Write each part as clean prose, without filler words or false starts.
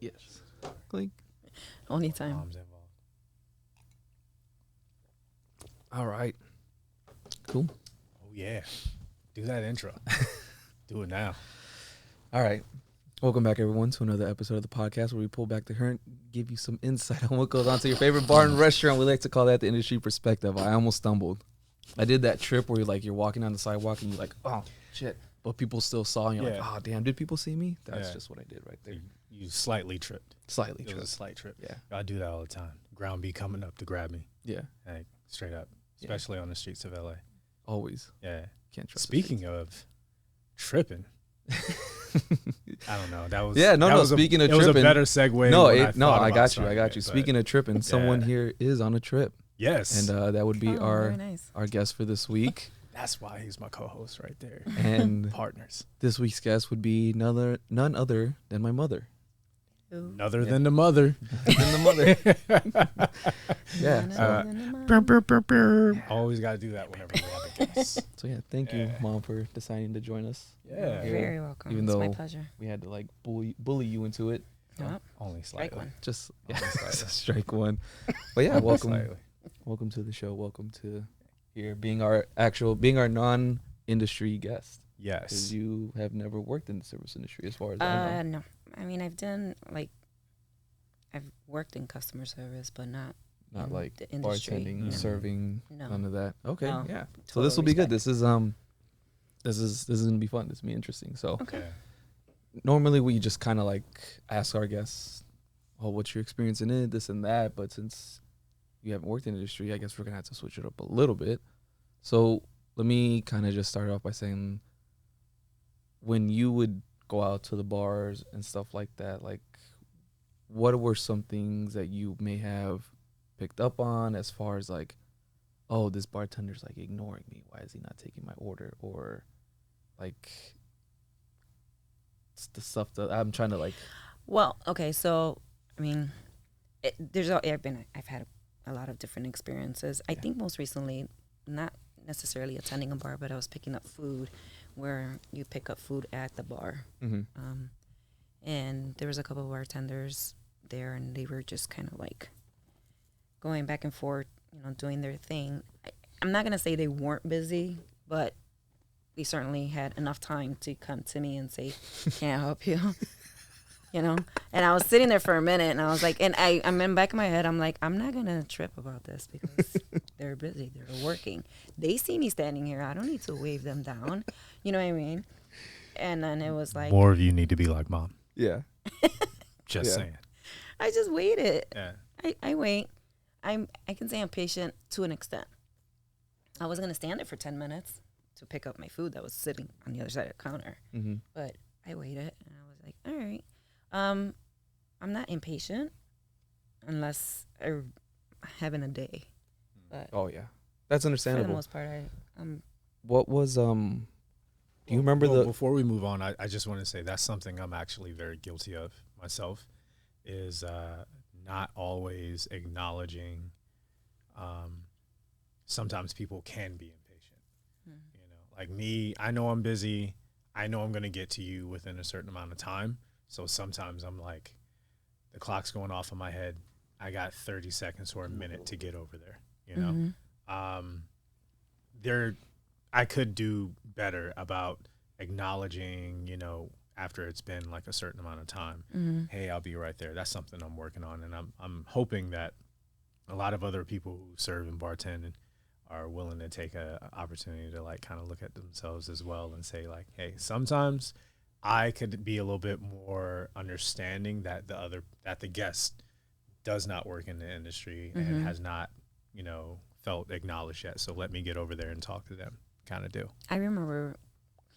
Yes. Clink. Only time. Mom's involved. All right. Cool. Oh yeah, do that intro. Do it now. All right. Welcome back, everyone, to another episode of the podcast where we pull back the curtain, give you some insight on what goes on to your favorite bar and restaurant. We like to call that the industry perspective. I almost stumbled. I did that trip where you're walking on the sidewalk and you're like, oh, shit. But people still saw and you're like, oh, damn, did people see me? That's just what I did right there. You slightly tripped. Slightly It tripped. was a slight trip. Yeah. I do that all the time. Ground be coming up to grab me. Yeah. Like, straight up. Especially on the streets of LA. Always. Yeah. Can't trust. Speaking of tripping. I don't know. That was Speaking of tripping, it was a better segue. I got you. Speaking of tripping, someone here is on a trip. Yes, and that would be our guest for this week. That's why he's my co-host right there. And partners. This week's guest would be none other than my mother. Other than the mother. Yeah. Always got to do that whenever we have a guest. So yeah, thank you, Mom, for deciding to join us. Yeah, You're very welcome. Even it's though my pleasure. We had to bully you into it. Yep. Only slightly. Strike one. Just strike one. But yeah, welcome to the show. Welcome to here being our non-industry guest. Yes. Because you have never worked in the service industry, as far as I know. No. I mean, I've worked in customer service, but not like the industry. Bartending, serving, none of that. Okay, no, yeah. So total this will be good. respect. This is gonna be fun. This will be interesting. So okay. Normally we just kind of ask our guests, "Oh, what's your experience in it? This and that." But since you haven't worked in the industry, I guess we're gonna have to switch it up a little bit. So let me kind of just start off by saying, when you would go out to the bars and stuff like that, what were some things that you may have picked up on as far as oh, this bartender's ignoring me. Why is he not taking my order? Or it's the stuff that I'm trying to Well, okay, so I mean, I've had a lot of different experiences. I think most recently, not necessarily attending a bar, but I was picking up food, where you pick up food at the bar. Mm-hmm. And there was a couple of bartenders there, and they were just kind of going back and forth, doing their thing. I'm not going to say they weren't busy, but they certainly had enough time to come to me and say, can I help you? And I was sitting there for a minute, and I was like, and I'm in the back of my head, I'm like, I'm not going to trip about this because they're busy. They're working. They see me standing here. I don't need to wave them down. You know what I mean? And then it was like, more of you need to be like Mom. Yeah. Just saying. I just waited. Yeah. I wait. I can say I'm patient to an extent. I was gonna stand there for 10 minutes to pick up my food that was sitting on the other side of the counter, but I waited, and I was like, all right. I'm not impatient unless I'm having a day. But oh yeah, that's understandable. For the most part, What was Do you remember Before we move on, I just want to say that's something I'm actually very guilty of myself, is not always acknowledging. Sometimes people can be impatient. Like me, I know I'm busy. I know I'm going to get to you within a certain amount of time. So sometimes I'm like, the clock's going off in my head. I got 30 seconds or a minute to get over there. I could do better about acknowledging, after it's been a certain amount of time, hey, I'll be right there. That's something I'm working on. And I'm hoping that a lot of other people who serve and bartend are willing to take an opportunity to kind of look at themselves as well and say hey, sometimes I could be a little bit more understanding that the guest does not work in the industry and has not, felt acknowledged yet. So let me get over there and talk to them. Kind of do. I remember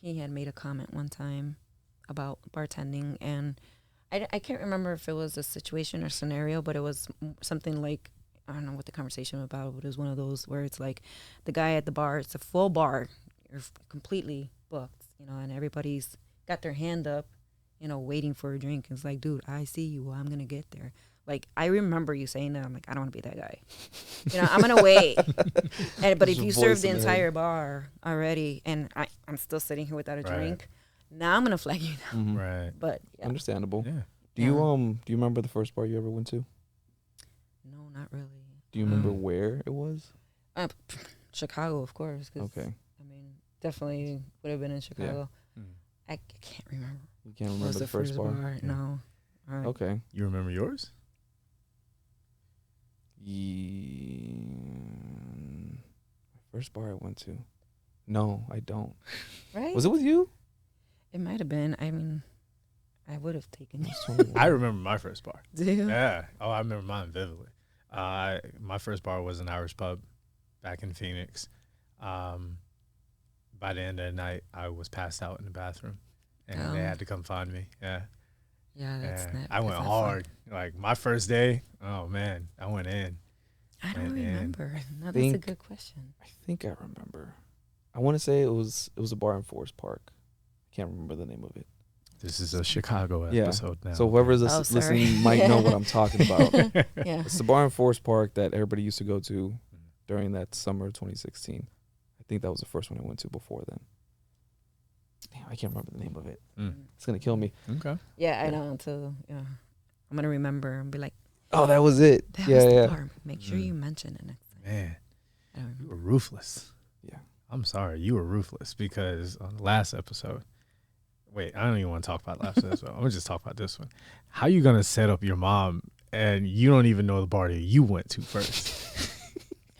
he had made a comment one time about bartending, and I can't remember if it was a situation or scenario, but it was something I don't know what the conversation was about, but it was one of those where it's the guy at the bar, it's a full bar, you're completely booked, and everybody's got their hand up, waiting for a drink. It's dude, I see you. I'm going to get there. I remember you saying that. I'm I don't want to be that guy. I'm going to wait. But if you serve the entire bar already and I'm still sitting here without a drink, now I'm going to flag you down. Right. But yeah. Understandable. Yeah. Do you remember the first bar you ever went to? No, not really. Do you remember where it was? Chicago, of course. 'Cause, Okay. I mean, definitely would have been in Chicago. I can't remember. You can't What remember was the first bar? Yeah. No. All right. Okay. You remember yours? First bar I went to. No, I don't. Right? Was it with you? It might have been. I mean, I would have taken you. I remember my first bar. Do you? Yeah. Oh, I remember mine vividly. My first bar was an Irish pub back in Phoenix. By the end of the night, I was passed out in the bathroom, and they had to come find me. Yeah. Yeah, that's not. I went that's not hard. Like my first day, oh man, I went in. Fun. I don't remember. No, that's a think- good question. I think I remember. I want to say it was a bar in Forest Park. I can't remember the name of it. This is a Chicago Yeah. episode now. So whoever's Oh, sorry. listening might know what I'm talking about. Yeah. It's the bar in Forest Park that everybody used to go to during that summer of 2016. I think that was the first one I went to before then. Damn, I can't remember the name of it. It's gonna kill me. Okay. Yeah, I know. Until I'm gonna remember and be like, Oh, that was it. that yeah, was the yeah. bar. Make sure you mention it next time. Man, I don't you remember. were ruthless. Yeah. I'm sorry, you were ruthless because on the last episode. Wait, I don't even want to talk about last episode. I'm gonna just talk about this one. How you gonna set up your mom and you don't even know the bar that you went to first?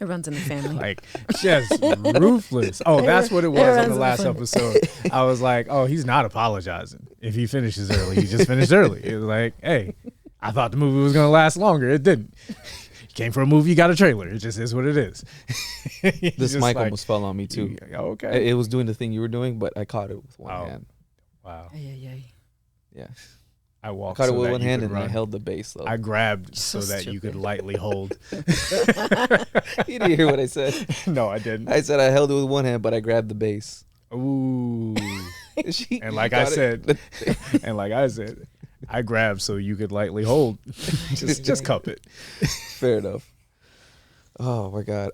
It runs in the family. Like, just ruthless. Oh, that's what it was on the last Everyone's episode. I was like, oh, he's not apologizing. If he finishes early, he just finished early. It was like, hey, I thought the movie was going to last longer. It didn't. You came for a movie, you got a trailer. It just is what it is. This mic almost fell on me too. Okay. It was doing the thing you were doing, but I caught it with one Oh. hand. Wow. Yeah. Yeah. I I walked caught it so with that one you hand could and I run. held the base though. I grabbed so So that you could stupid. lightly hold. You didn't hear what I said. No, I didn't. I said I held it with one hand, but I grabbed the base. Ooh. She And like I got said, I grabbed so you could lightly hold. just cup it. fair enough. Oh my god.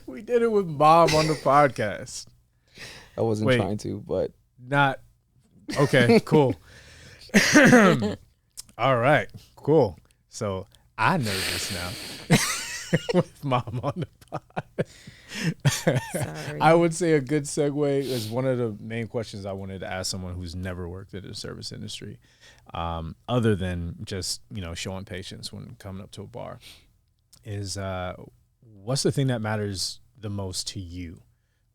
We did it with Mom on the podcast. I wasn't Wait. trying to, but Not okay. Cool. All right. Cool. So I know this now with Mom on the pod. Sorry. I would say a good segue is one of the main questions I wanted to ask someone who's never worked in the service industry, other than just showing patience when coming up to a bar, is what's the thing that matters the most to you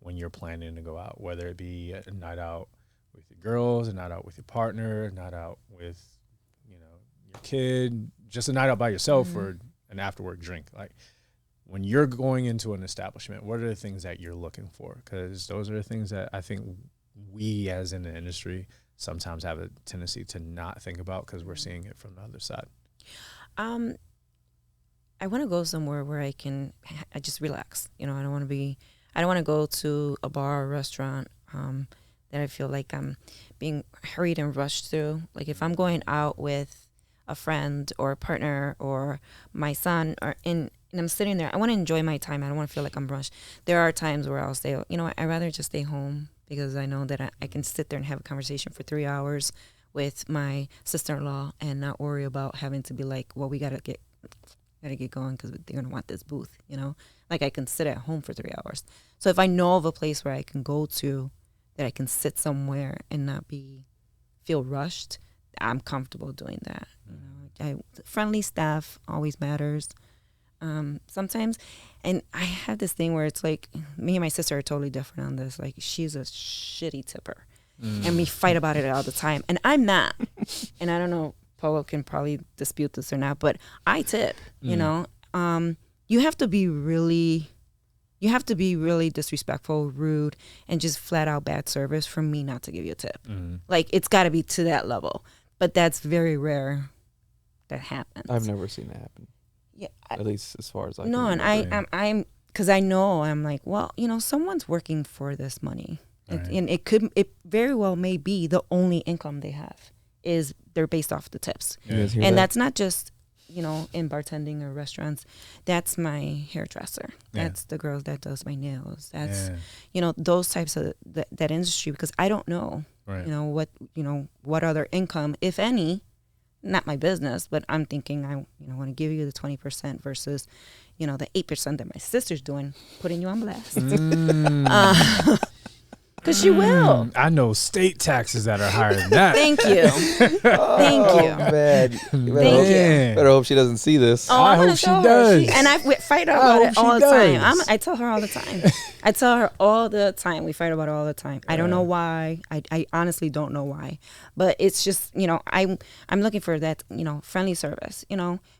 when you're planning to go out, whether it be a night out with your girls, a night out with your partner, a night out with your kid, just a night out by yourself or an after work drink. Like, when you're going into an establishment, what are the things that you're looking for? Because those are the things that I think we as in the industry sometimes have a tendency to not think about because we're seeing it from the other side. I want to go somewhere where I can I just relax. I don't want to go to a bar or restaurant that I feel like I'm being hurried and rushed through. Like if I'm going out with a friend or a partner or my son and I'm sitting there, I want to enjoy my time. I don't want to feel like I'm rushed. There are times where I'll say, I'd rather just stay home because I know that I can sit there and have a conversation for 3 hours with my sister-in-law and not worry about having to be like, well, we gotta get going because they're gonna want this booth. Like I can sit at home for 3 hours. So if I know of a place where I can go to that I can sit somewhere and not feel rushed, I'm comfortable doing that. Friendly staff always matters. Sometimes, and I have this thing where it's like me and my sister are totally different on this. Like she's a shitty tipper, and we fight about it all the time. And I'm not. And I don't know, Polo can probably dispute this or not, but I tip. You have to be really disrespectful, rude, and just flat out bad service for me not to give you a tip. Like it's got to be to that level, but that's very rare. That happens. I've never seen that happen. Yeah, At least as far as I no, can and remember. I'm because I know I'm like, well, someone's working for this money, Right. and it very well may be the only income they have is they're based off the tips, You guys hear and that? that's not just in bartending or restaurants. That's my hairdresser. Yeah. That's the girl that does my nails. That's Yeah. those types of that industry because I don't know Right. What other income, if any, not my business, but I'm thinking I want to give you the 20% versus, the 8% that my sister's doing, putting you on blast. Because she will. I know state taxes that are higher than that. Thank you. Thank you. Man. Thank you. Better hope she doesn't see this. Oh, I I'm gonna hope she tell her. does. And I fight about it all the time. does. I tell her all the time. I tell her all the time. We fight about it all the time. I don't know why. I honestly don't know why. But it's just, I'm looking for that, friendly service.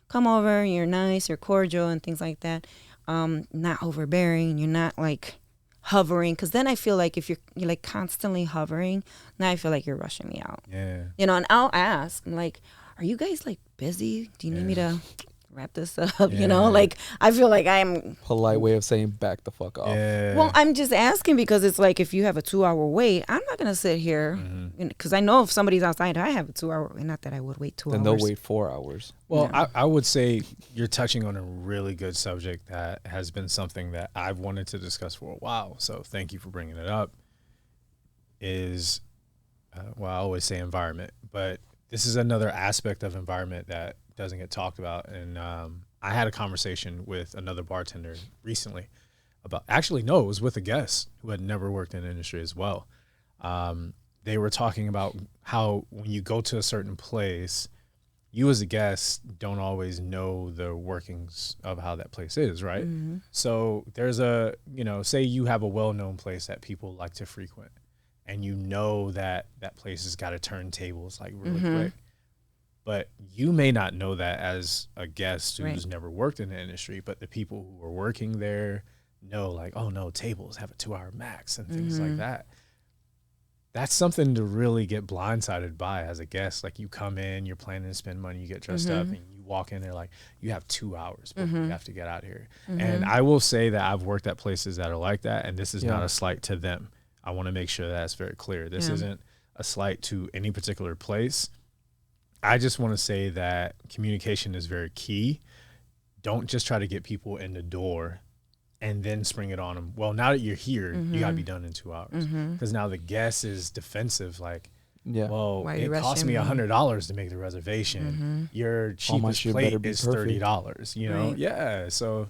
Come over, you're nice, you're cordial and things like that. Not overbearing. You're not like hovering, because then I feel like if you're like constantly hovering, now I feel like you're rushing me out. Yeah. And I'll ask, I'm like, are you guys like busy? Do you need me to wrap this up? Yeah. Like I feel like I'm Polite way of saying back the fuck off. Yeah. well, I'm just asking because it's like if you have a 2-hour wait, I'm not gonna sit here because I know if somebody's outside, I have a 2-hour. Not that I would wait 2 Then hours. they'll wait 4 hours. Well, Yeah. I would say you're touching on a really good subject that has been something that I've wanted to discuss for a while. So thank you for bringing it up. I always say environment, but this is another aspect of environment that doesn't get talked about. And I had a conversation with another bartender recently it was with a guest who had never worked in the industry as well. They were talking about how when you go to a certain place, you as a guest don't always know the workings of how that place is, right? Mm-hmm. So there's say you have a well-known place that people like to frequent, and that place has got to turn tables like really quick. But you may not know that as a guest who's never worked in the industry, but the people who are working there know, like, oh no, tables have a 2-hour max and things like that. That's something to really get blindsided by as a guest. Like, you come in, you're planning to spend money, you get dressed up, and you walk in there like, you have 2 hours, but you have to get out of here. And I will say that I've worked at places that are like that, and this is not a slight to them. I want to make sure that's very clear. This isn't a slight to any particular place. I just want to say that communication is very key. Don't just try to get people in the door and then spring it on them. Well, now that you're here, you got to be done in 2 hours. Because now the guest is defensive, like, well, it cost me $100 to make the reservation. Your cheapest plate is $30, Right. Yeah, so,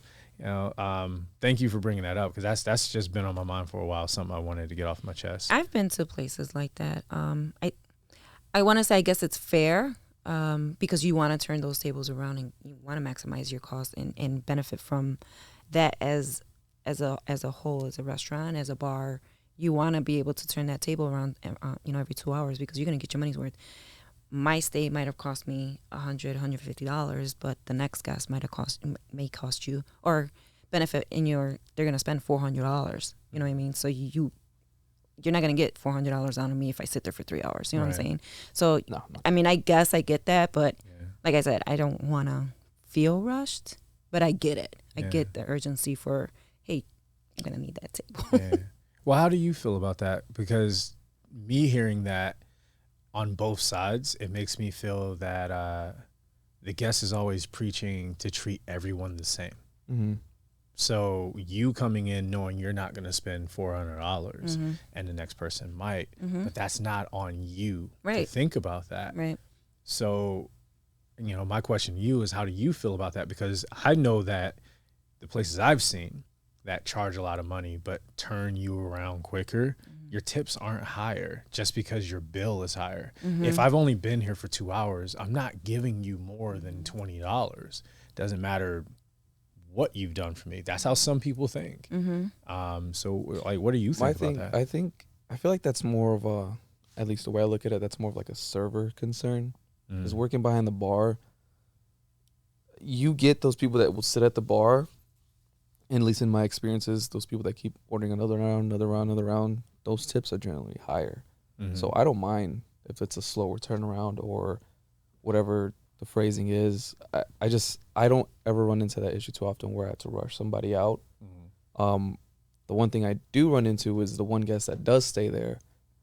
thank you for bringing that up, because that's just been on my mind for a while, something I wanted to get off my chest. I've been to places like that. I want to say I guess it's fair because you want to turn those tables around and you want to maximize your cost and benefit from that as a whole, as a restaurant, as a bar. You want to be able to turn that table around, every 2 hours, because you're going to get your money's worth. My stay might have cost me $100, $150, but the next guest may cost you or benefit they're going to spend $400. You know what I mean? So you're not going to get $400 out of me if I sit there for 3 hours. You know what I'm saying? So, No. I mean, I guess I get that, but like I said, I don't want to feel rushed, but I get it. I get the urgency for, hey, I'm going to need that table. Yeah. Well, how do you feel about that? Because me hearing that on both sides, it makes me feel that the guest is always preaching to treat everyone the same. Mm-hmm. So you coming in knowing you're not going to spend $400 and the next person might, but that's not on you to think about that. Right. So, my question to you is, how do you feel about that? Because I know that the places I've seen that charge a lot of money but turn you around quicker, your tips aren't higher just because your bill is higher. If I've only been here for 2 hours, I'm not giving you more than $20. Doesn't matter what you've done for me. That's how some people think. So, like, what do you think about that? I feel like that's more of a, at least the way I look at it, that's more of like a server concern. Because working behind the bar, you get those people that will sit at the bar, and at least in my experiences, those people that keep ordering another round, those tips are generally higher. So I don't mind if it's a slower turnaround or whatever the phrasing is. I don't ever run into that issue too often where I have to rush somebody out. The one thing I do run into is the one guest that does stay there,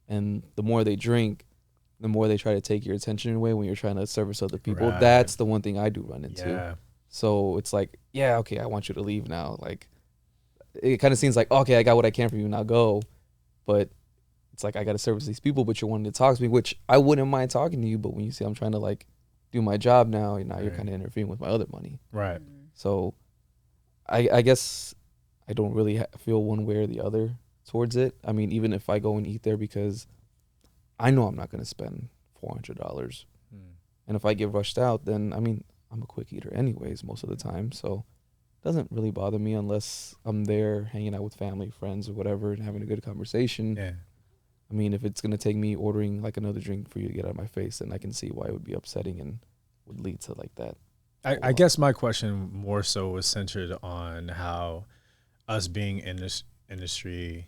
and the more they drink, the more they try to take your attention away when you're trying to service other people. Right. That's the one thing I do run into. Yeah. So it's like, yeah, okay, I want you to leave now. Like, it kind of seems like, okay, I got what I can from you, now go. But it's like I got to service these people, but you're wanting to talk to me, which I wouldn't mind talking to you. But when you see I'm trying to like do my job now, and now you're Right. kind of interfering with my other money. Right. So I guess I don't really feel one way or the other towards it. I mean, even if I go and eat there, because I know I'm not going to spend $400. And if I get rushed out, then, I mean, I'm a quick eater anyways most of the time. So it doesn't really bother me unless I'm there hanging out with family, friends, or whatever, and having a good conversation. Yeah. I mean, if it's going to take me ordering like another drink for you to get out of my face, then I can see why it would be upsetting and would lead to like that. I guess my question more so was centered on how us being in this industry,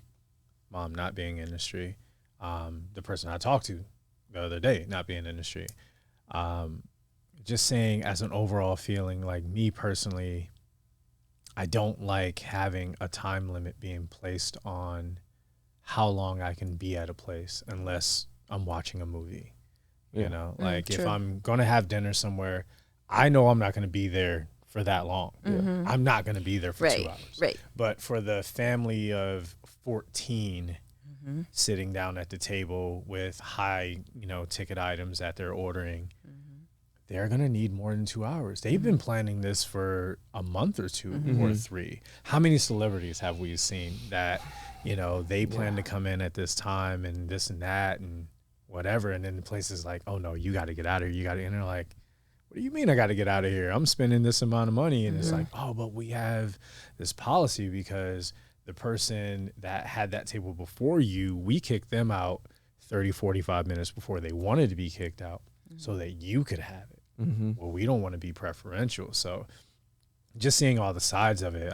mom not being in industry, the person I talked to the other day not being in industry, just saying as an overall feeling, like me personally, I don't like having a time limit being placed on how long I can be at a place unless I'm watching a movie. Yeah. You know, like if true. I'm going to have dinner somewhere, I know I'm not going to be there for that long. Mhm. I'm not going to be there for 2 Right, hours. right. But for the family of 14 Mm-hmm. sitting down at the table with high, ticket items that they're ordering, they're going to need more than 2 hours. They've been planning this for a month or 2 or 3. How many celebrities have we seen that, they plan to come in at this time and this and that and whatever. And then the place is like, oh no, you got to get out of here. You got to, and they're like, what do you mean I got to get out of here? I'm spending this amount of money. And it's like, oh, but we have this policy because the person that had that table before you, we kicked them out 30, 45 minutes before they wanted to be kicked out so that you could have it. Well, we don't want to be preferential. So just seeing all the sides of it,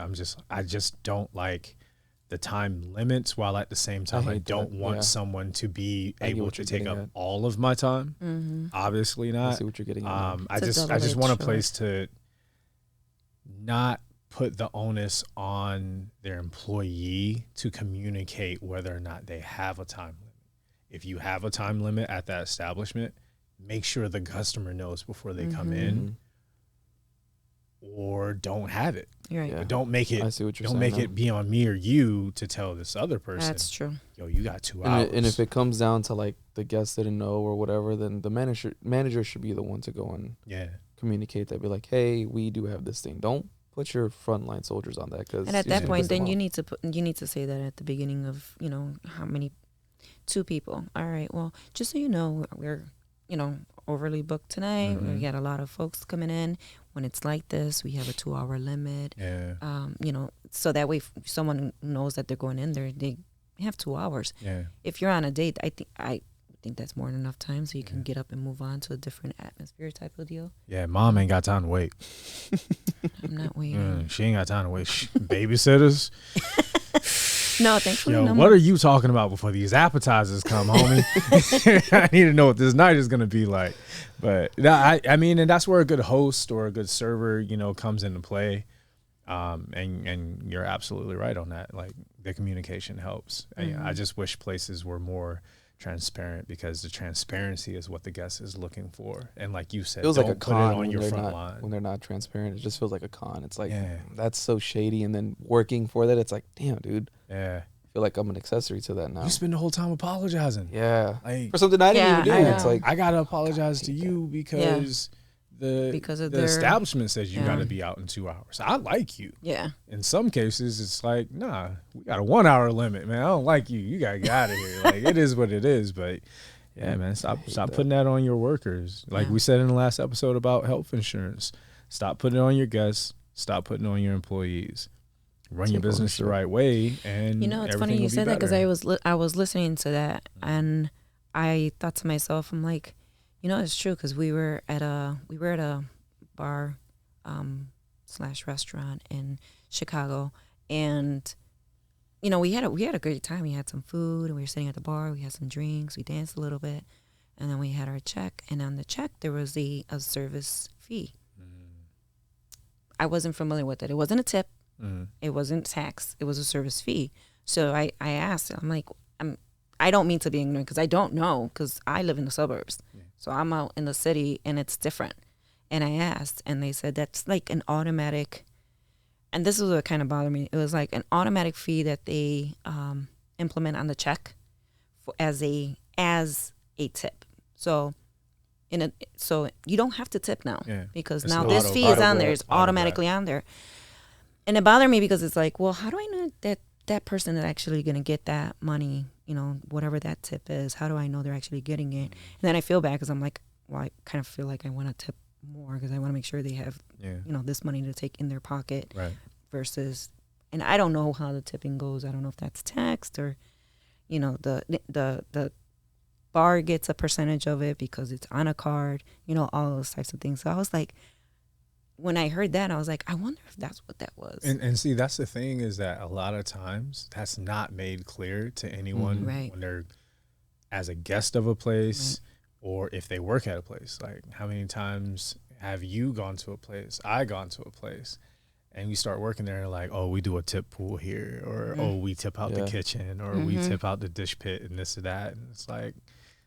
I just don't like the time limits, while at the same time, I hate don't that, want yeah. someone to be I get able what to you're take getting up at. all of my time. Mm-hmm. Obviously I not. see what you're getting at. now. I It's a just double-edged want a sword. place to not put the onus on their employee to communicate whether or not they have a time limit. If you have a time limit at that establishment, make sure the customer knows before they come in, or don't have it. You're right. Yeah. But don't make I it. see what you're Don't saying make now. it be on me or you to tell this other person, That's true. yo, you got 2 And, hours. and if it comes down to like the guest didn't know or whatever, then the manager should be the one to go and yeah, communicate that. Be like, hey, we do have this thing. Don't put your frontline soldiers on that, because And at that point, then you need to say that at the beginning of, how many, 2 people. All right. Well, just so you know, we're, overly booked tonight. We got a lot of folks coming in. When it's like this, we have a 2-hour limit. yeah, So that way, if someone knows that they're going in there, they have 2 hours. yeah. If you're on a date, I think that's more than enough time, so you can get up and move on to a different atmosphere type of deal. Yeah, mom ain't got time to wait. I'm not waiting. She ain't got time to wait. Babysitters. No, thankfully, Yo, no what more. are you talking about before these appetizers come, homie? I need to know what this night is gonna be like. But I mean, and that's where a good host or a good server, comes into play. And you're absolutely right on that. Like, the communication helps. I just wish places were more transparent, because the transparency is what the guest is looking for. And like you said, feels don't like a put it con on when your they're front not line. when they're not transparent. It just feels like a con. It's like, Yeah. that's so shady, and then working for that, it's like, damn, dude, Yeah, I feel like I'm an accessory to that now. you spend the whole time apologizing. Yeah, Like, for something I didn't Yeah, even I do. It's know. like, I gotta apologize to hate you because Because of the their- establishment says you yeah. gotta be out in 2 hours. I like you. Yeah. In some cases, it's like, nah, we got a 1 hour limit, man. I don't like you. You gotta get out of here. Like, it is what it is. But yeah, man, stop that. putting that on your workers. Like Yeah. we said in the last episode about health insurance. Stop putting it on your guests. Stop putting it on your employees. Run your Take business the ownership. right way, and It's funny everything you will said be that, because better. I was listening to that, and I thought to myself, I'm like, it's true, because we were at a bar / restaurant in Chicago, and we had a great time. We had some food, and we were sitting at the bar. We had some drinks. We danced a little bit, and then we had our check. And on the check, there was a service fee. I wasn't familiar with it. It wasn't a tip. It wasn't tax. It was a service fee. So I asked. I'm like, I don't mean to be ignorant, because I don't know, because I live in the suburbs. Yeah. So I'm out in the city, and it's different. And I asked, and they said that's like an automatic. And this is what kind of bothered me. It was like an automatic fee that they implement on the check as a tip. So so you don't have to tip now because It's now an this fee is on there. It's auto automatically on there. And it bothered me because it's like, well, how do I know that person is actually going to get that money, whatever that tip is? How do I know they're actually getting it? And then I feel bad because I'm like, well, I kind of feel like I want to tip more because I want to make sure they have, this money to take in their pocket versus, and I don't know how the tipping goes. I don't know if that's text or, the bar gets a percentage of it because it's on a card, all those types of things. So I was like, when I heard that, I was like, I wonder if that's what that was. And see, that's the thing is that a lot of times that's not made clear to anyone when they're as a guest of a place or if they work at a place. Like, how many times have you gone to a place? I gone to a place. And we start working there like, oh, we do a tip pool here, or oh, we tip out the kitchen, or we tip out the dish pit and this or that. And it's like,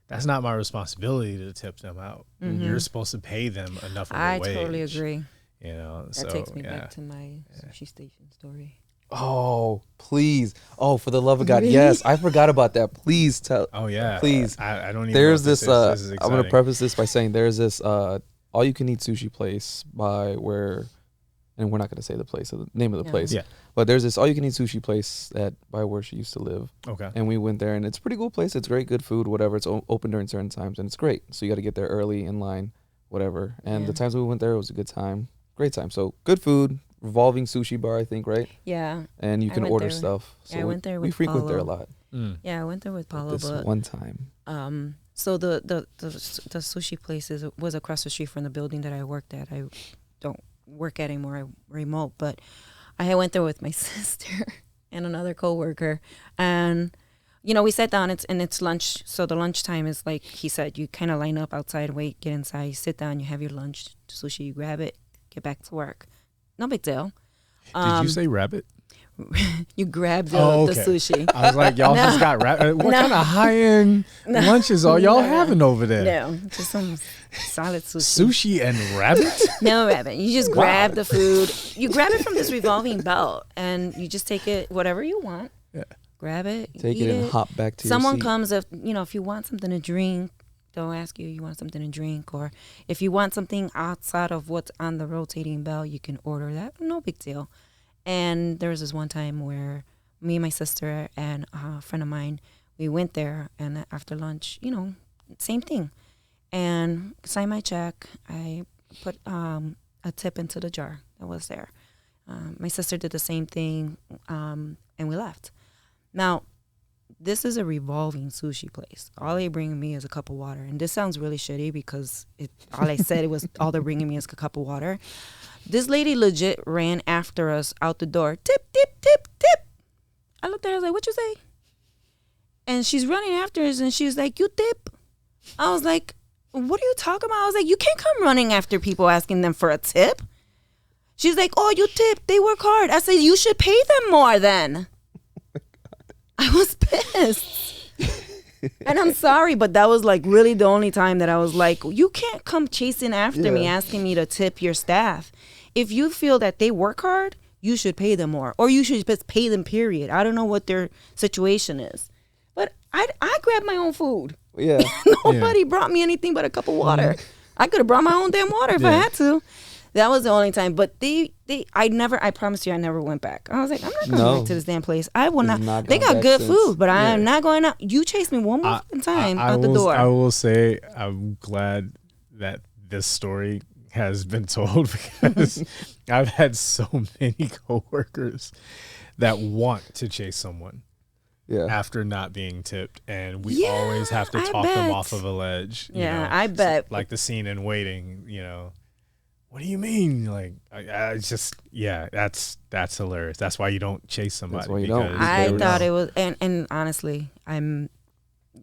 that's not my responsibility to tip them out. You're supposed to pay them enough of a wage. I totally agree. That takes me back to my sushi station story. Oh, please. Oh, for the love of God. Yes, I forgot about that. Please tell. Oh, yeah. Please. I don't even there's know this, this is I'm going to preface this by saying there's this all-you-can-eat sushi place by where, and we're not going to say the place, the name of the place. Yeah. But there's this all-you-can-eat sushi place by where she used to live. Okay. And we went there, and it's a pretty cool place. It's great, good food, whatever. It's open during certain times, and it's great. So you got to get there early, in line, whatever. And the times we went there, it was a good time. Great time. So good food, revolving sushi bar, I think, right? Yeah. And you can order stuff. So I went there with we frequent Paulo. there a lot. Yeah, I went there with Paulo. This one time. So the sushi place was across the street from the building that I worked at. I don't work at anymore. I remote, but I went there with my sister and another coworker, and we sat down. It's lunch. So the lunchtime is like he said. You kind of line up outside, wait, get inside, you sit down, you have your lunch, sushi, you grab it, get back to work. No big deal. Did you say rabbit? You grab the sushi. I was like, y'all just got rabbit. What kind of high-end lunches are y'all having over there? No, just some solid sushi. Sushi and rabbit? No rabbit. You just grab the food. You grab it from this revolving belt, and you just take it whatever you want. Yeah. Grab it. Take it and hop back to Someone your seat. comes if you want something to drink, they'll ask you want something to drink, or if you want something outside of what's on the rotating belt, you can order that. No big deal. And there was this one time where me and my sister and a friend of mine, we went there, and after lunch, same thing. And signed my check. I put a tip into the jar that was there. My sister did the same thing, and we left. Now, this is a revolving sushi place. All they bring me is a cup of water. And this sounds really shitty because all I said was all they're bringing me is a cup of water. This lady legit ran after us out the door. Tip, tip, tip, tip. I looked at her, I was like, what you say? And she's running after us, and she was like, you tip? I was like, what are you talking about? I was like, you can't come running after people asking them for a tip. She's like, oh, you tip. They work hard. I said, you should pay them more then. I was pissed. And I'm sorry, but that was like really the only time that I was like, you can't come chasing after me asking me to tip your staff. If you feel that they work hard, you should pay them more, or you should just pay them, period. I don't know what their situation is, but I grabbed my own food. Yeah. Nobody brought me anything but a cup of water. I could have brought my own damn water if I had to. That was the only time. But I promise you, I never went back. I was like, I'm not going back to this damn place. I will not. They got good food, but I am not going out. You chase me one more time out the door. I will say, I'm glad that this story has been told because I've had so many coworkers that want to chase someone after not being tipped, and we always have to talk them off of a ledge. I bet. Like the scene in Waiting, what do you mean? Like, I just, that's hilarious. That's why you don't chase somebody. That's why you don't. I thought it was, and honestly,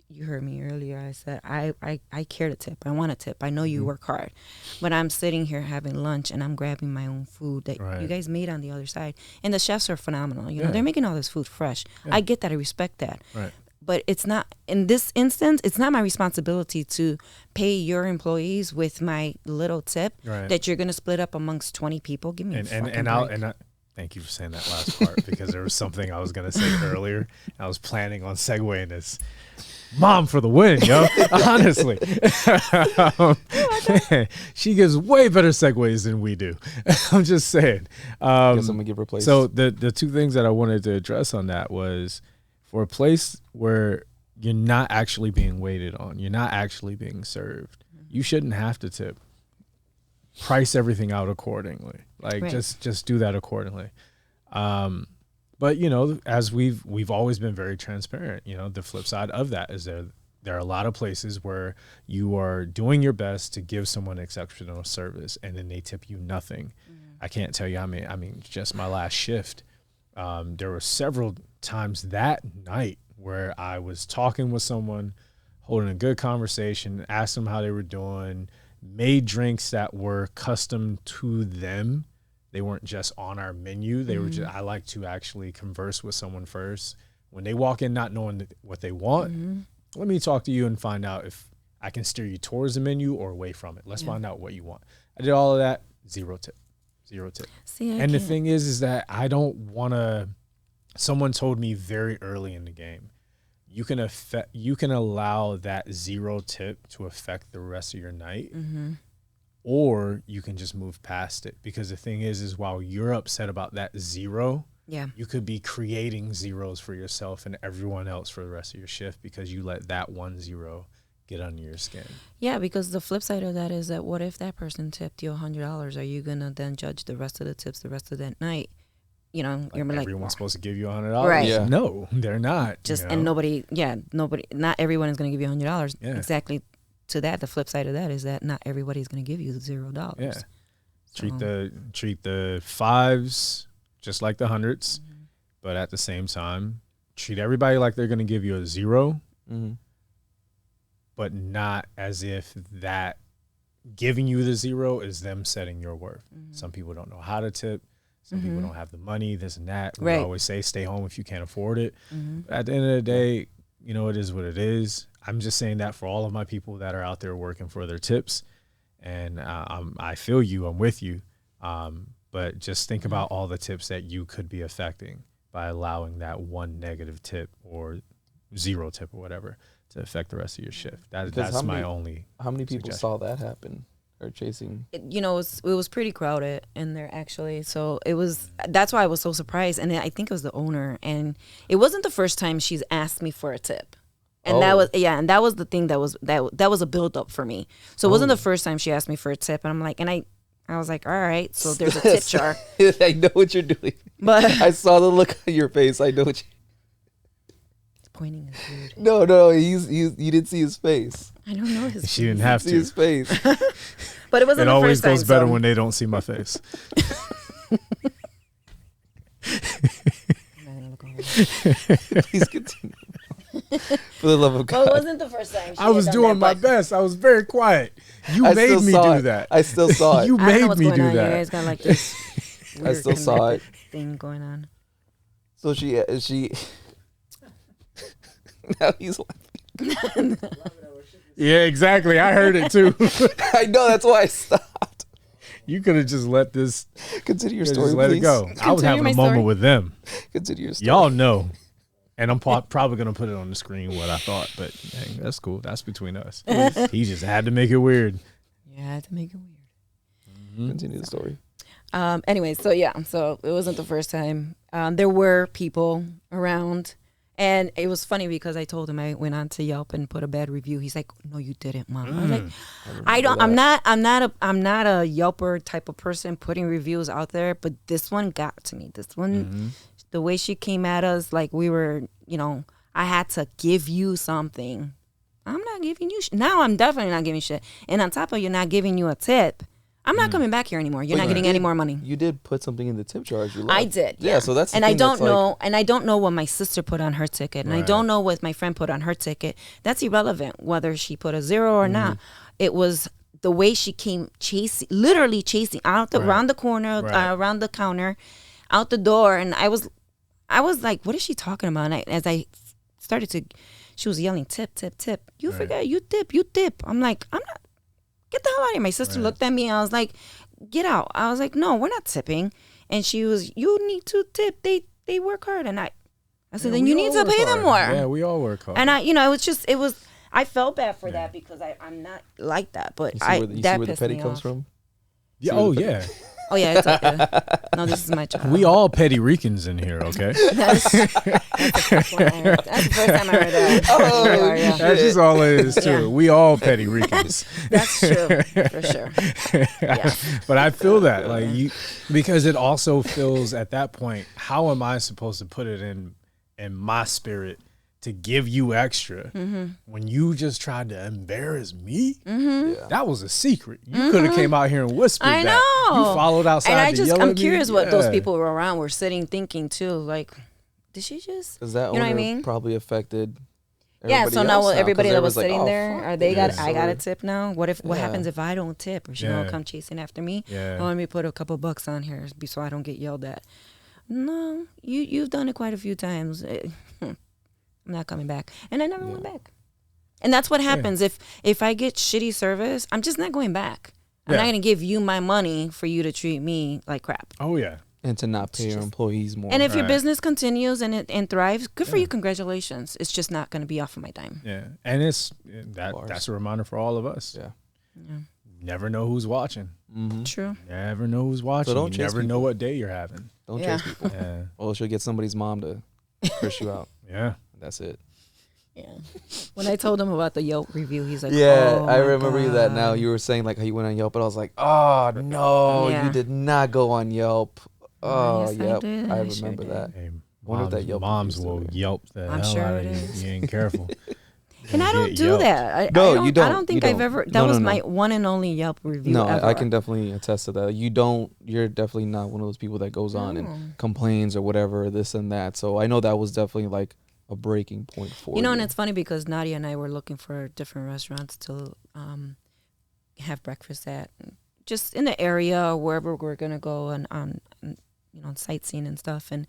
you heard me earlier. I said, I care to tip. I want to tip. I know you work hard, but I'm sitting here having lunch and I'm grabbing my own food that you guys made on the other side. And the chefs are phenomenal. They're making all this food fresh. Yeah. I get that. I respect that. Right. But it's not, in this instance, it's not my responsibility to pay your employees with my little tip that you're going to split up amongst 20 people. Give me a fucking break. Thank you for saying that last part because there was something I was going to say earlier. I was planning on segueing this. Mom for the win, yo. Honestly. She gives way better segues than we do. I'm just saying. I guess I'm gonna give her a place. So the two things that I wanted to address on that was for a place where you're not actually being waited on, you're not actually being served, you shouldn't have to tip. Price everything out accordingly. Like Right. just do that accordingly. But you know, as we've always been very transparent, you know, the flip side of that is there are a lot of places where you are doing your best to give someone exceptional service and then they tip you nothing. I can't tell you, I mean, just my last shift, there were several times that night where I was talking with someone, holding a good conversation, asked them how they were doing, made drinks that were custom to them. They weren't just on our menu. They were just, I like to actually converse with someone first. When they walk in not knowing what they want, let me talk to you and find out if I can steer you towards the menu or away from it. Let's find out what you want. I did all of that, zero tip. See, And the thing is that I don't want to, someone told me very early in the game, you can allow that zero tip to affect the rest of your night. Or you can just move past it, because the thing is while you're upset about that zero, you could be creating zeros for yourself and everyone else for the rest of your shift because you let that 1 0 get under your skin. Yeah, because the flip side of that is that what if that person tipped you $100? Are you gonna then judge the rest of the tips the rest of that night? You know, Like you're like, everyone's supposed to give you $100. Right. Yeah. No, they're not. just you know? and nobody, not everyone is gonna give you $100. Yeah. Exactly. To that, the flip side of that is that not everybody's gonna give you $0. Yeah. So, Treat the fives just like the hundreds, but at the same time, treat everybody like they're going to give you a 0, but not as if that giving you the 0 is them setting your worth. Some people don't know how to tip. Some people don't have the money, this and that. We Right. always say stay home if you can't afford it. But at the end of the day, you know, it is what it is. I'm just saying that for all of my people that are out there working for their tips. And I feel you. I'm with you. But just think about all the tips that you could be affecting by allowing that one negative tip or 0 tip or whatever to affect the rest of your shift. That's my only. How many people suggestion. saw that happen or chasing? you know, it was pretty crowded in there actually. So that's why I was so surprised. And I think it was the owner, and it wasn't the first time she's asked me for a tip. And that was the thing that was a build up for me. So it wasn't the first time she asked me for a tip, and I'm like, and I was like, all right, so there's a tip jar. I know what you're doing. But I saw the look on your face. I know what pointing is weird. No, you didn't see his face. I don't know his She didn't face. have See to. his face. But it wasn't It the always first time. goes better so. when they don't see my face. I'm not gonna look over. Please continue. For the love of Well, it God. wasn't the first time. I was doing my best. I was very quiet. You I made still me saw do it. that. I still saw it. You I don't know made what's me going do on. You that. guys got like this I weird still saw it. thing going on. So she now he's laughing. Yeah, exactly. I heard it too. I know, that's why I stopped. You could have just let this. Continue your Just story, let please. it go. I was Continue having my a moment story. with them. Continue your story. Y'all know, and I'm probably gonna put it on the screen what I thought. But dang, that's cool. That's between us. He just had to make it weird. Yeah, I had to make it weird. Continue the story. Anyway, so it wasn't the first time. There were people around, and it was funny because I told him I went on to Yelp and put a bad review. He's like, "No, you didn't, Mom." I was like, I'm not a Yelper type of person putting reviews out there, but this one got to me. This one, the way she came at us, like we were, you know, I had to give you something. I'm not giving you now. I'm definitely not giving shit. And on top of you not giving you a tip, I'm not coming back here anymore. You're But not you getting did- any more money. You did put something in the tip jar. You I left. did. Yeah, so that's the and I thing don't that's like- know, and I don't know what my sister put on her ticket, and I Right. don't know what my friend put on her ticket. That's irrelevant whether she put a 0 or not. It was the way she came literally chasing out around the corner, Right. around the counter, out the door, and I was like, what is she talking about? And as I started to, she was yelling, "Tip, tip, tip! You forget, you tip, you tip." I'm like, I'm not. Get the hell out of here. My sister looked at me. I was like, get out. I was like, no, we're not tipping. And she was, you need to tip. They work hard. And I I said, Yeah, then we you all need to work pay them hard. more. Yeah, we all work hard. And I felt bad for that because I'm not like that, but You see where the that pissed petty me comes off. from? Yeah, See where oh the- yeah. Oh yeah, it's okay. No, this is my child. We all petty Ricans in here, okay? That's the first one I heard. That's the first time I heard that. Oh, There you are, yeah. That's just all it is too. Yeah. We all petty Ricans. That's true for sure. Yeah. But I feel that because it also feels at that point, how am I supposed to put it in my spirit to give you extra when you just tried to embarrass me? Yeah. That was a secret. You could have came out here and whispered I that. know. You followed outside And to yell I'm at me. curious what those Yeah. people were around were sitting thinking too. Like, did she just? Because that You know owner what I mean? probably affected. Yeah. everybody So now else everybody 'cause that was everyone's like, sitting "Oh, there, fuck are they this." got? I got a So- tip now. What if? What Yeah. happens if I don't tip? Or she Yeah. gonna come chasing after me? Yeah. Oh, let me put a couple bucks on here so I don't get yelled at. No, you've done it quite a few times. I'm not coming back, and I never went back. And that's what happens if I get shitty service. I'm just not going back. I'm Yeah. not gonna give you my money for you to treat me like crap. Oh yeah. And to not pay your just- employees more. And if your Right. business continues and thrives, good for Yeah. you. Congratulations. It's just not going to be off of my dime. Yeah. And Bars. that's a reminder for all of us. yeah. Yeah. Never know who's watching. Mm-hmm. True. Never know who's watching. don't You chase never know people. what day you're having. Don't Yeah. chase people. Yeah. Or she'll get somebody's mom to curse you out. Yeah. That's it. Yeah. When I told him about the Yelp review, he's like, Yeah, oh, I my remember you that now. God." You were saying like how you went on Yelp, but I was like, oh no, Yeah. you did not go on Yelp. Oh, Yes, I yep. did. I I sure remember did. that. Hey, Wonder if that Yelp moms review will still there. Yelp the I'm hell sure out it of is. you. You ain't careful. And I don't Get do Yelped. that. No, I you I don't. don't think You I've don't. ever. That No, was no, my no. one and only Yelp review No, ever. I can definitely attest to that. You're definitely not one of those people that goes on No. and complains or whatever, this and that. So I know that was definitely like a breaking point for You know, and it's funny because Nadia and I were looking for different restaurants to have breakfast at, just in the area or wherever we're gonna go and sightseeing and stuff. And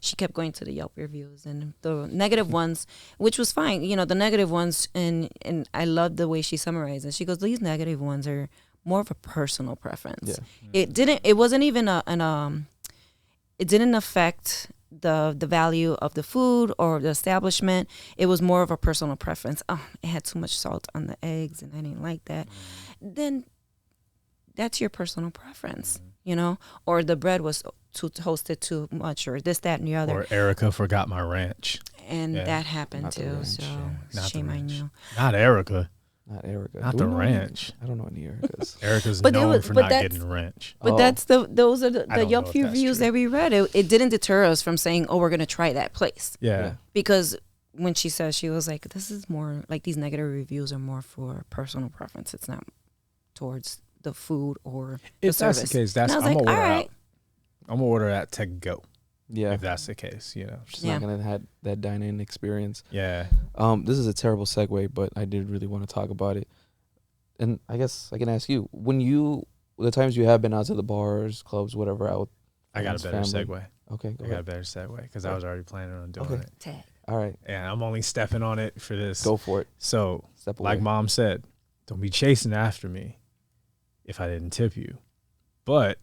she kept going to the Yelp reviews and the negative ones, which was fine. You know, the negative ones, and I loved the way she summarized it. She goes, "These negative ones are more of a personal preference. Yeah. It wasn't even it didn't affect the value of the food or the establishment. It was more of a personal preference. Oh, it had too much salt on the eggs and I didn't like that." Then that's your personal preference, you know? Or the bread was toasted too much, or this, that, and the other. Or Erica forgot my ranch. And Yeah. that happened Not the too. ranch, So yeah. Not the shame on ranch. you. Not Erica. Not Erica. Not Do the we know any- ranch. I don't know any Ericas. Erica's But it known was- for but not that's- getting ranch. But Oh. those are the I don't Yelp know if that's reviews true. that we read. It didn't deter us from saying, "Oh, we're gonna try that place," Yeah. because when she said, she was like, "This is more like these negative reviews are more for personal preference. It's not towards the food or the If that's the service." case, And that's I was I'm like, gonna "All order right." out. I'm gonna order that to go. Yeah. If that's the case, you know. She's Yeah. not gonna have that dine-in experience. Yeah. This is a terrible segue, but I did really want to talk about it. And I guess I can ask you, the times you have been out to the bars, clubs, whatever, out. I got a better family. segue. Okay, go I got a ahead. better segue because I was already planning on doing Okay. it. Tag. All right, And I'm only stepping on it for this. go for it. So, Step away. like Mom said, don't be chasing after me if I didn't tip you. But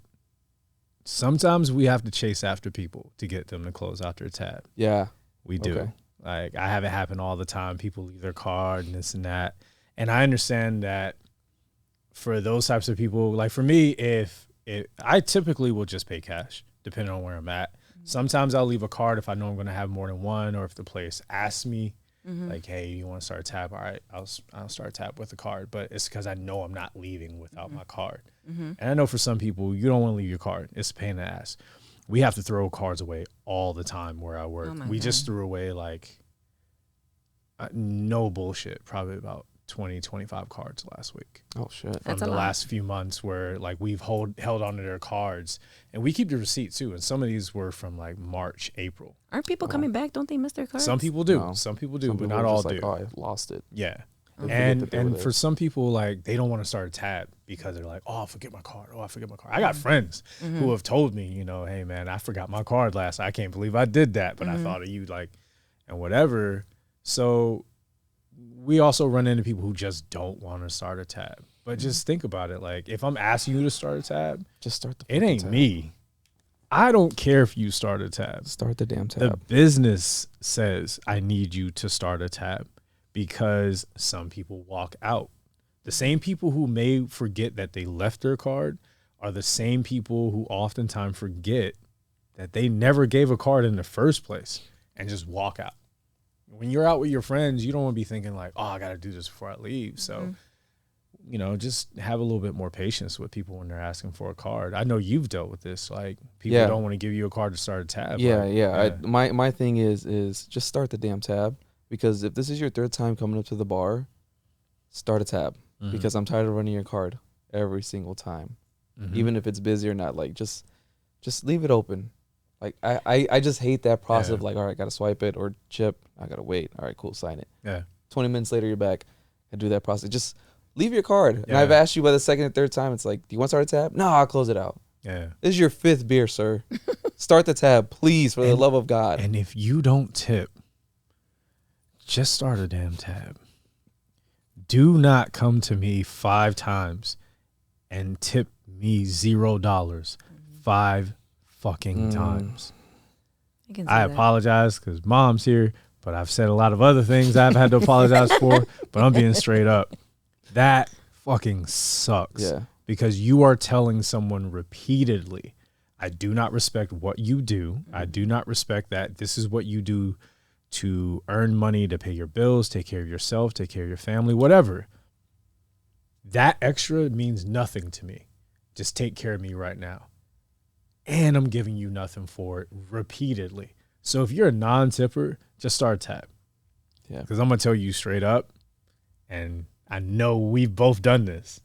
sometimes we have to chase after people to get them to close out their tab. Yeah. We do. Okay. Like, I have it happen all the time. People leave their card and this and that. And I understand that for those types of people, like for me, I typically will just pay cash, depending on where I'm at. Sometimes I'll leave a card if I know I'm going to have more than one, or if the place asks me, like, "Hey, you want to start a tab?" All right, I'll start a tab with a card. But it's because I know I'm not leaving without my card. And I know for some people, you don't want to leave your card. It's a pain in the ass. We have to throw cards away all the time where I work. Oh my We God. just threw away, like, no bullshit, probably about 20, 25 cards last week Oh shit. from That's a the lot. last few months, where like we've held onto their cards, and we keep the receipt too. And some of these were from like March, April. Aren't people coming back? Don't they miss their cards? Some people do, No. some people do, Some but people not are all just do. like, oh, I lost it. Yeah. They forget that And they were and there. for some people, like, they don't want to start a tab because they're like, "Oh, I forget my card. Oh, I forget my card." I got friends who have told me, you know, "Hey man, I forgot my card last night. I can't believe I did that, but I thought of you," like, and whatever. So we also run into people who just don't want to start a tab. But just think about it. Like, if I'm asking you to start a tab, Just start the. it fucking ain't tab. me. I don't care if you start a tab. Start the damn The tab. business says I need you to start a tab because some people walk out. The same people who may forget that they left their card are the same people who oftentimes forget that they never gave a card in the first place and just walk out. When you're out with your friends, you don't want to be thinking like, oh, I got to do this before I leave. So, you know, just have a little bit more patience with people when they're asking for a card. I know you've dealt with this. Like, people don't want to give you a card to start a tab. Yeah. My thing is just start the damn tab, because if this is your third time coming up to the bar, start a tab, because I'm tired of running your card every single time, even if it's busy or not. Like, just leave it open. Like, I just hate that process of like, all right, got to swipe it or chip. I got to wait. All right, cool, sign it. Yeah. 20 minutes later, you're back and do that process. Just leave your card. And I've asked you by the second and third time, it's like, do you want to start a tab? No, I'll close it out. Yeah. This is your 5th beer, sir. Start the tab, please, for the love of God. And if you don't tip, just start a damn tab. Do not come to me 5 times and tip me $0 5 fucking times. I apologize because mom's here, but I've said a lot of other things I've had to apologize for, but I'm being straight up. That fucking sucks. Yeah. Because you are telling someone repeatedly, I do not respect what you do. I do not respect that. This is what you do to earn money, to pay your bills, take care of yourself, take care of your family, whatever. That extra means nothing to me. Just take care of me right now. And I'm giving you nothing for it repeatedly. So if you're a non-tipper, just start a tab. Yeah. Because I'm going to tell you straight up, and I know we've both done this.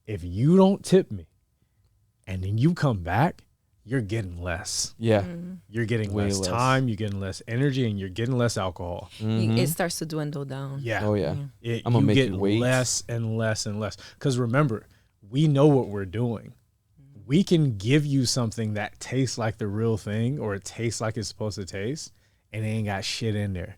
If you don't tip me and then you come back, you're getting less. Yeah. You're getting Way less less. time, you're getting less energy, and you're getting less alcohol. It starts to dwindle down. Yeah. Oh, yeah. I'm gonna you make get you wait. less and less and less. Because remember, we know what we're doing. We can give you something that tastes like the real thing, or it tastes like it's supposed to taste, and it ain't got shit in there.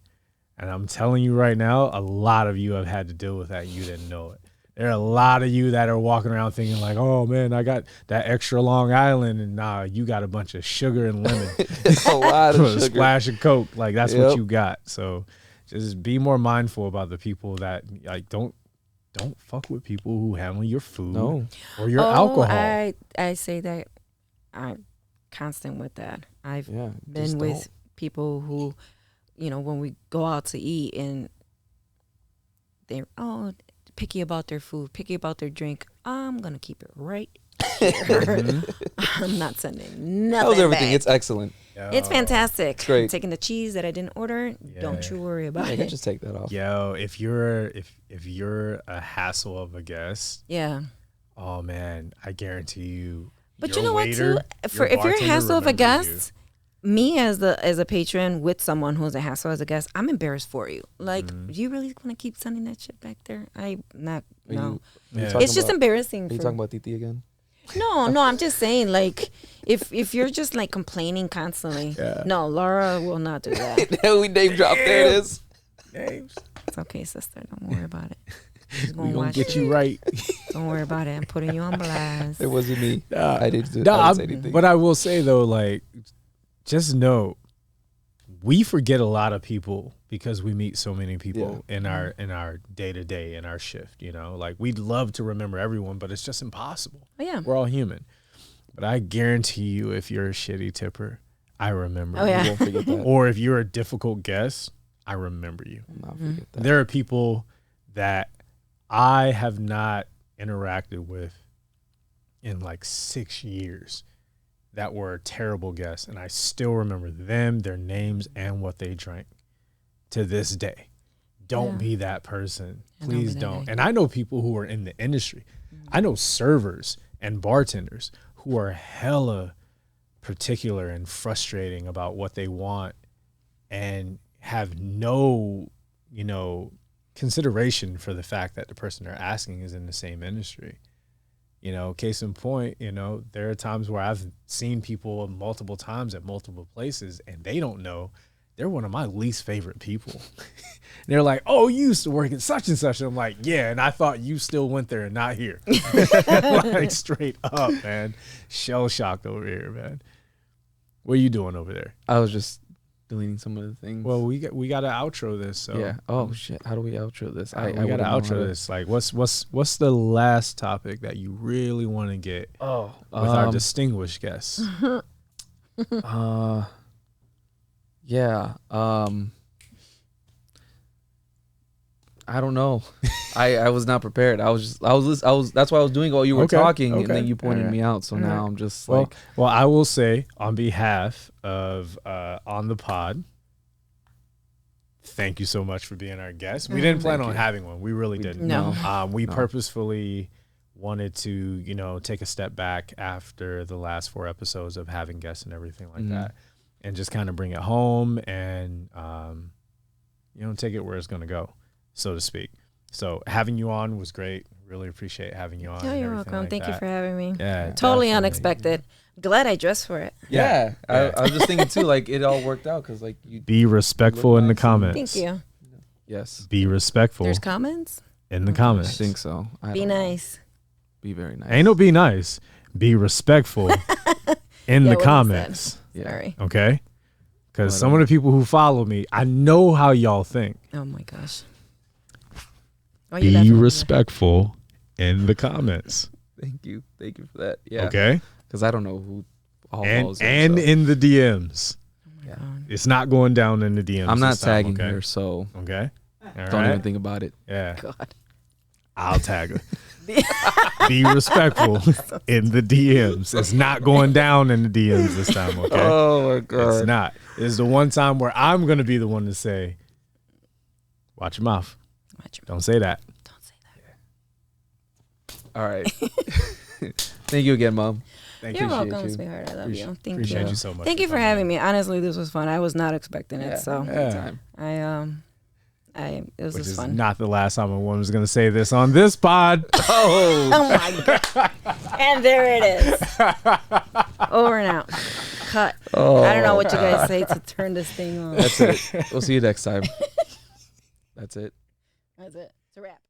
And I'm telling you right now, a lot of you have had to deal with that. You didn't know it. There are a lot of you that are walking around thinking like, oh man, I got that extra Long Island, and nah, you got a bunch of sugar and lemon. A lot of a sugar. splash of Coke. Like, that's Yep. what you got. So just be more mindful about the people that like don't fuck with people who handle your food or your alcohol. I say that I'm constant with that. I've Yeah. been just with don't. people who, you know, when we go out to eat and they're picky about their food, picky about their drink. I'm gonna keep it right here. I'm not sending nothing. How's everything? back. It's excellent. It's fantastic. It's great. I'm taking the cheese that I didn't order. Don't you worry about I it. can just take that off. Yo, if you're a hassle of a guest, Yeah. oh man, I guarantee you. But your you know what waiter, too? your If you're a bartender hassle of a remembers guest, me as a patron with someone who's a hassle as a guest, I'm embarrassed for you. Like, do you really want to keep sending that shit back there? I'm not. Are No. you Yeah. talking It's just about- embarrassing. Are you For, talking about Titi again? no, I'm just saying, like, if you're just like complaining constantly, no, Laura will not do that. We name drop. There it is. Names. It's okay, sister. Don't worry about it. She's We gonna gonna watch get it. you right. Don't worry about it. I'm putting you on blast. It wasn't me. Nah. I didn't, No, I didn't say anything. but I will say though, like, just know we forget a lot of people because we meet so many people in our day to day, in our shift. You know, like, we'd love to remember everyone, but it's just impossible. Oh, yeah. We're all human. But I guarantee you, if you're a shitty tipper, I remember Oh, you. yeah. You won't forget that. Or if you're a difficult guest, I remember you. I'll not forget that. There are people that I have not interacted with in like 6 years that were terrible guests, and I still remember them, their names, and what they drank to this day. Don't Yeah. be that person. And don't Please be that don't. guy. And I know people who are in the industry. I know servers and bartenders who are hella particular and frustrating about what they want and have no, consideration for the fact that the person they're asking is in the same industry. Case in point, there are times where I've seen people multiple times at multiple places and they don't know. They're one of my least favorite people. They're like, oh, you used to work at such and such. And I'm like, yeah, and I thought you still went there and not here. Like, straight up, man. Shell shocked over here, man. What are you doing over there? I was just deleting some of the things. Well, we got to outro this. So yeah. Oh shit. How do we outro this? we got to outro this. Like, what's the last topic that you really want to get with our distinguished guests? Yeah. I don't know. I was not prepared. That's why I was doing while you were talking, and then you pointed me out. So now I'm just well, I will say on behalf of On the Pod, thank you so much for being our guest. We didn't plan on having one. We really didn't. No. We purposefully wanted to, take a step back after the last 4 episodes of having guests and everything like that, and just kind of bring it home and, take it where it's going to go, so to speak. So having you on was great. Really appreciate having you on. Oh, you're welcome. Like Thank you for having me. Yeah, totally unexpected. Glad I dressed for it. Yeah. I was just thinking too, like it all worked out because like you be respectful in the comments. Thank you. Yes. Be respectful. There's comments? In the I comments. think so. Be nice. Be very nice. Ain't no be nice. Be respectful in the comments. Yeah. Sorry. Okay? Because some of the people who follow me, I know how y'all think. Oh my gosh. Why you laughing Be over there? respectful in the comments. Thank you for that. Yeah. Okay? Because I don't know who all And follows him, so. in the DMs. Oh my God. It's not going down in the DMs. I'm not this time, tagging okay? her, so Okay? All don't right? even think about it. Yeah. God. I'll tag her. Be respectful in the DMs. It's not going down in the DMs this time, okay? Oh my god. It's not. It's the one time where I'm going to be the one to say, watch your mouth. Don't say that. Don't say that. All right. Thank you again, Mom. Thank You're you. welcome, you. sweetheart. I love you. Thank Appreciate you. you so much. Thank you for coming having in. me. Honestly, this was fun. I was not expecting it, so Yeah. it was Which just is fun. not the last time a woman's going to say this on this pod. Oh. Oh my god! And there it is. Over and out. Cut. Oh. I don't know what you guys say to turn this thing on. That's it. We'll see you next time. That's it. That's it. It's a wrap.